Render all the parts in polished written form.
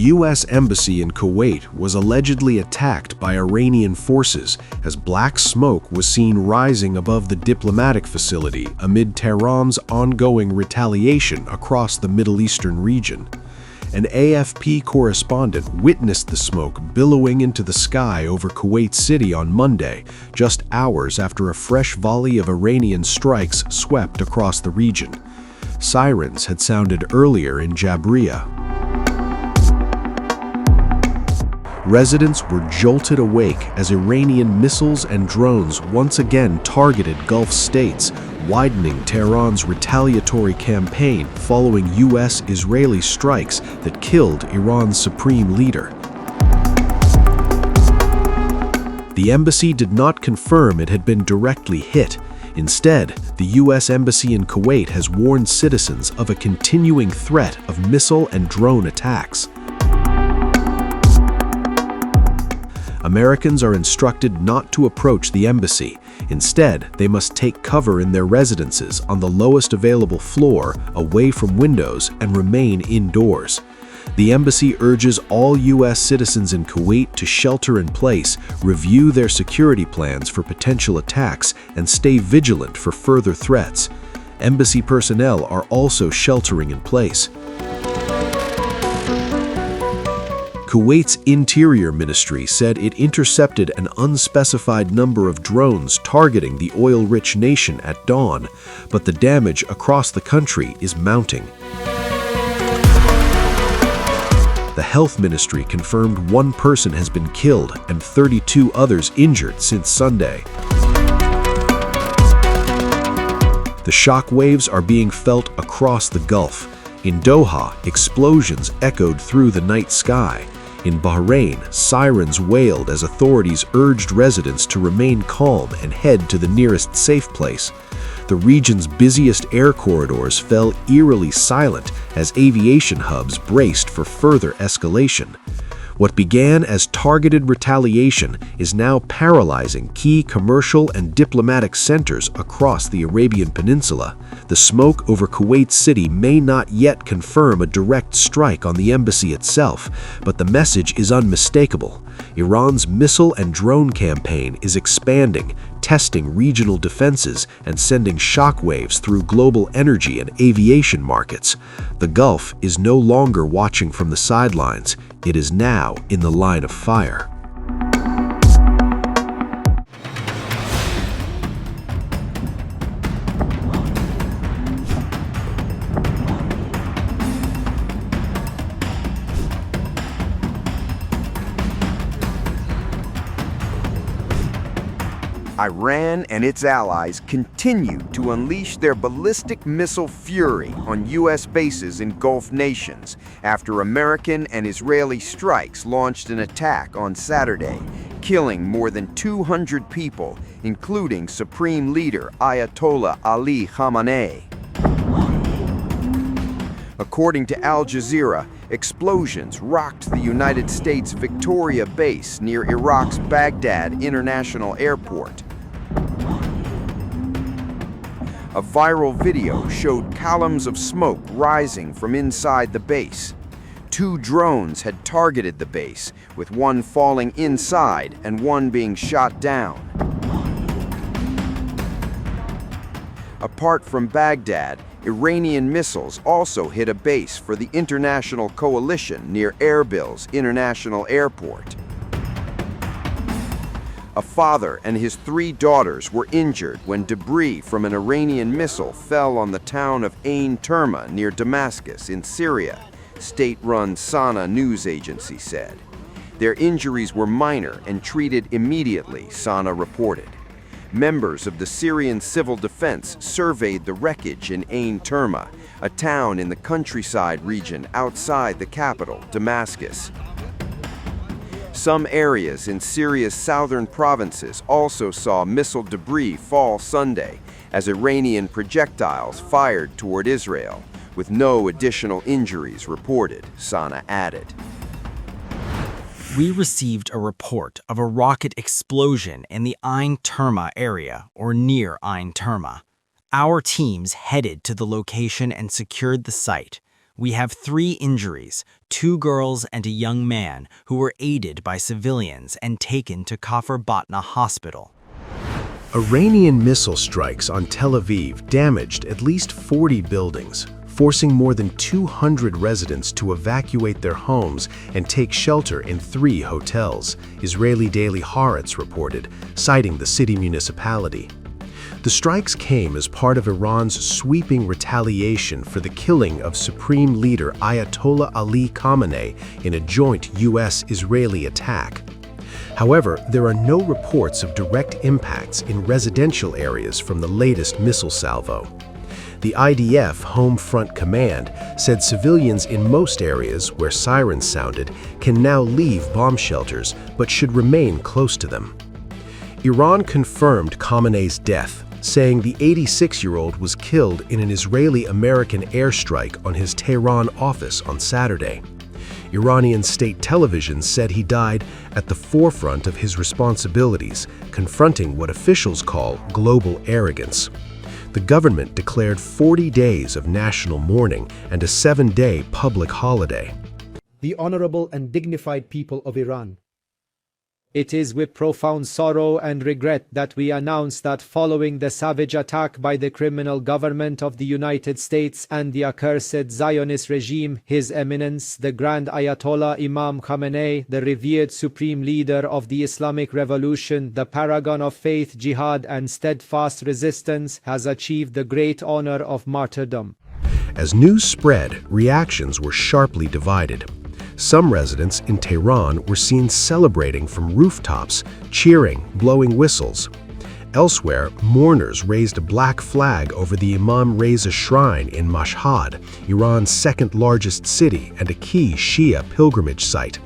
U.S. embassy in Kuwait was allegedly attacked by Iranian forces as black smoke was seen rising above the diplomatic facility amid Tehran's ongoing retaliation across the Middle Eastern region. An AFP correspondent witnessed the smoke billowing into the sky over Kuwait City on Monday, just hours after a fresh volley of Iranian strikes swept across the region. Sirens had sounded earlier in Jabriya. Residents were jolted awake as Iranian missiles and drones once again targeted Gulf states, widening Tehran's retaliatory campaign following U.S.-Israeli strikes that killed Iran's supreme leader. The embassy did not confirm it had been directly hit. Instead, the U.S. Embassy in Kuwait has warned citizens of a continuing threat of missile and drone attacks. Americans are instructed not to approach the embassy. Instead, they must take cover in their residences on the lowest available floor, away from windows, and remain indoors. The embassy urges all U.S. citizens in Kuwait to shelter in place, review their security plans for potential attacks, and stay vigilant for further threats. Embassy personnel are also sheltering in place. Kuwait's Interior Ministry said it intercepted an unspecified number of drones targeting the oil-rich nation at dawn, but the damage across the country is mounting. The Health Ministry confirmed one person has been killed and 32 others injured since Sunday. The shock waves are being felt across the Gulf. In Doha, explosions echoed through the night sky. In Bahrain, sirens wailed as authorities urged residents to remain calm and head to the nearest safe place. The region's busiest air corridors fell eerily silent as aviation hubs braced for further escalation. What began as targeted retaliation is now paralyzing key commercial and diplomatic centers across the Arabian Peninsula. The smoke over Kuwait City may not yet confirm a direct strike on the embassy itself, but the message is unmistakable. Iran's missile and drone campaign is expanding, testing regional defenses and sending shockwaves through global energy and aviation markets. The Gulf is no longer watching from the sidelines. It is now in the line of fire. Iran and its allies continue to unleash their ballistic missile fury on U.S. bases in Gulf nations after American and Israeli strikes launched an attack on Saturday, killing more than 200 people, including Supreme Leader Ayatollah Ali Khamenei. According to Al Jazeera, explosions rocked the United States Victoria base near Iraq's Baghdad International Airport. A viral video showed columns of smoke rising from inside the base. 2 drones had targeted the base, with one falling inside and one being shot down. Apart from Baghdad, Iranian missiles also hit a base for the International Coalition near Erbil's International Airport. A father and his 3 daughters were injured when debris from an Iranian missile fell on the town of Ain Terma near Damascus in Syria, state-run Sana news agency said. Their injuries were minor and treated immediately, Sana reported. Members of the Syrian Civil Defense surveyed the wreckage in Ain Terma, a town in the countryside region outside the capital, Damascus. Some areas in Syria's southern provinces also saw missile debris fall Sunday as Iranian projectiles fired toward Israel, with no additional injuries reported, Sana added. We received a report of a rocket explosion in the Ain Terma area, or near Ain Terma. Our teams headed to the location and secured the site. We have 3 injuries, 2 girls and a young man who were aided by civilians and taken to Kafr Batna Hospital. Iranian missile strikes on Tel Aviv damaged at least 40 buildings, forcing more than 200 residents to evacuate their homes and take shelter in 3 hotels, Israeli daily Haaretz reported, citing the city municipality. The strikes came as part of Iran's sweeping retaliation for the killing of Supreme Leader Ayatollah Ali Khamenei in a joint U.S.-Israeli attack. However, there are no reports of direct impacts in residential areas from the latest missile salvo. The IDF Home Front Command said civilians in most areas where sirens sounded can now leave bomb shelters but should remain close to them. Iran confirmed Khamenei's death, saying the 86-year-old was killed in an Israeli-American airstrike on his Tehran office on Saturday. Iranian state television said he died at the forefront of his responsibilities, confronting what officials call global arrogance. The government declared 40 days of national mourning and a 7-day public holiday. The honorable and dignified people of Iran. It is with profound sorrow and regret that we announce that following the savage attack by the criminal government of the United States and the accursed Zionist regime, His Eminence, the Grand Ayatollah Imam Khamenei, the revered supreme leader of the Islamic Revolution, the paragon of faith, jihad, and steadfast resistance, has achieved the great honor of martyrdom. As news spread, reactions were sharply divided. Some residents in Tehran were seen celebrating from rooftops, cheering, blowing whistles. Elsewhere, mourners raised a black flag over the Imam Reza shrine in Mashhad, Iran's second-largest city and a key Shia pilgrimage site.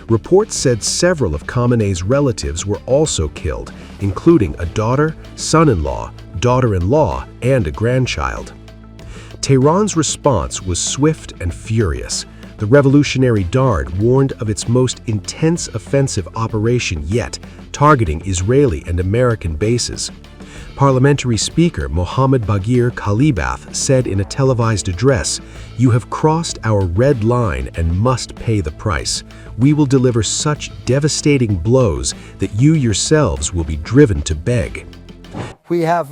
Reports said several of Khamenei's relatives were also killed, including a daughter, son-in-law, daughter-in-law, and a grandchild. Tehran's response was swift and furious. The Revolutionary Guard warned of its most intense offensive operation yet, targeting Israeli and American bases. Parliamentary Speaker Mohammad Baghir Kalibath said in a televised address, "You have crossed our red line and must pay the price. We will deliver such devastating blows that you yourselves will be driven to beg." We have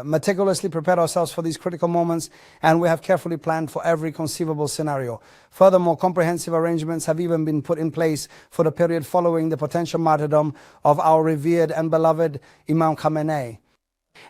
meticulously prepared ourselves for these critical moments, and we have carefully planned for every conceivable scenario. Furthermore, comprehensive arrangements have even been put in place for the period following the potential martyrdom of our revered and beloved Imam Khamenei.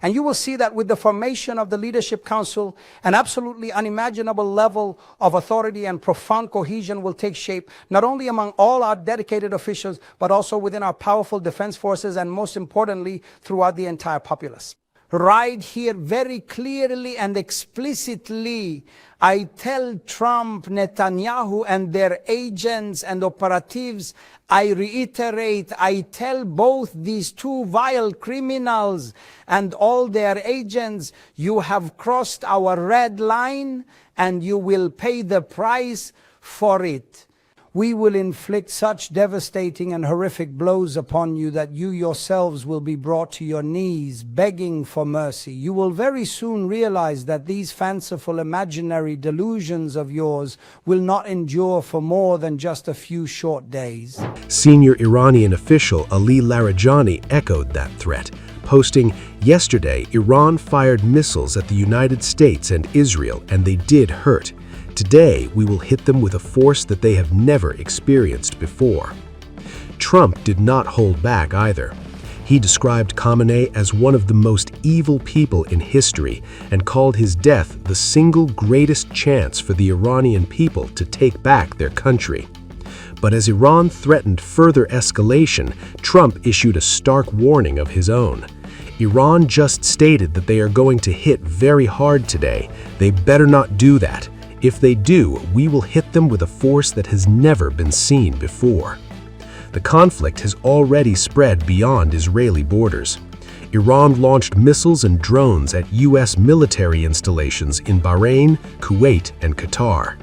And you will see that with the formation of the Leadership Council, an absolutely unimaginable level of authority and profound cohesion will take shape, not only among all our dedicated officials, but also within our powerful defense forces, and most importantly, throughout the entire populace. Right here, very clearly and explicitly, I tell Trump, Netanyahu, and their agents and operatives, I reiterate, I tell both these two vile criminals and all their agents, you have crossed our red line and you will pay the price for it. We will inflict such devastating and horrific blows upon you that you yourselves will be brought to your knees, begging for mercy. You will very soon realize that these fanciful imaginary delusions of yours will not endure for more than just a few short days. Senior Iranian official Ali Larijani echoed that threat, posting, "Yesterday, Iran fired missiles at the United States and Israel, and they did hurt. Today, we will hit them with a force that they have never experienced before." Trump did not hold back either. He described Khamenei as one of the most evil people in history and called his death the single greatest chance for the Iranian people to take back their country. But as Iran threatened further escalation, Trump issued a stark warning of his own. Iran just stated that they are going to hit very hard today. They better not do that. If they do, we will hit them with a force that has never been seen before. The conflict has already spread beyond Israeli borders. Iran launched missiles and drones at U.S. military installations in Bahrain, Kuwait, and Qatar.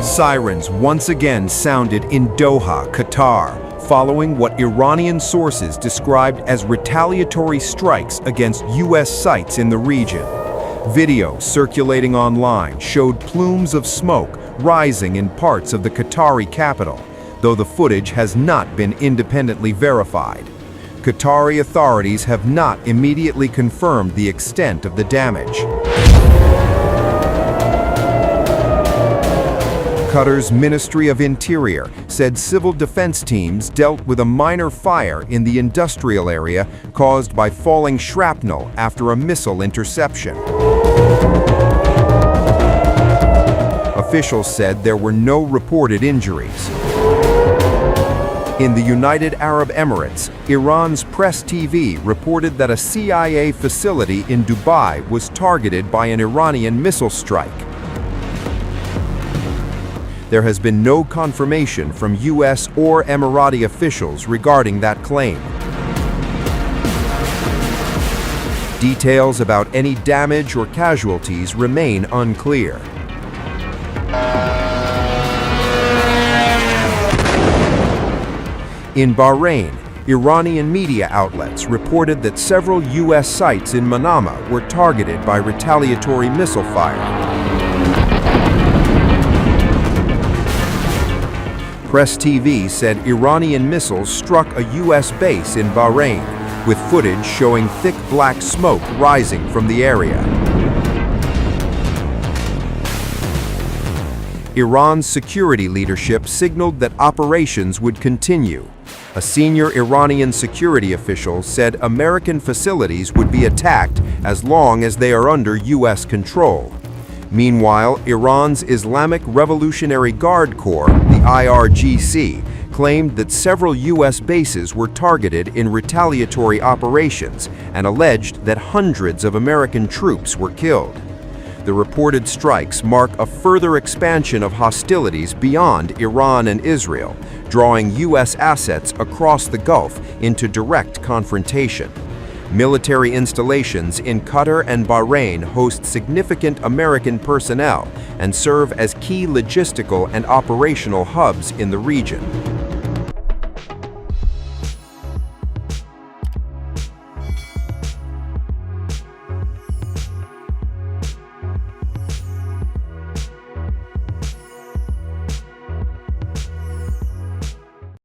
Sirens once again sounded in Doha, Qatar, following what Iranian sources described as retaliatory strikes against U.S. sites in the region. Video circulating online showed plumes of smoke rising in parts of the Qatari capital, though the footage has not been independently verified. Qatari authorities have not immediately confirmed the extent of the damage. Qatar's Ministry of Interior said civil defense teams dealt with a minor fire in the industrial area caused by falling shrapnel after a missile interception. Officials said there were no reported injuries. In the United Arab Emirates, Iran's Press TV reported that a CIA facility in Dubai was targeted by an Iranian missile strike. There has been no confirmation from U.S. or Emirati officials regarding that claim. Details about any damage or casualties remain unclear. In Bahrain, Iranian media outlets reported that several U.S. sites in Manama were targeted by retaliatory missile fire. Press TV said Iranian missiles struck a U.S. base in Bahrain, with footage showing thick black smoke rising from the area. Iran's security leadership signaled that operations would continue. A senior Iranian security official said American facilities would be attacked as long as they are under U.S. control. Meanwhile, Iran's Islamic Revolutionary Guard Corps, the IRGC, claimed that several U.S. bases were targeted in retaliatory operations and alleged that hundreds of American troops were killed. The reported strikes mark a further expansion of hostilities beyond Iran and Israel, drawing U.S. assets across the Gulf into direct confrontation. Military installations in Qatar and Bahrain host significant American personnel and serve as key logistical and operational hubs in the region.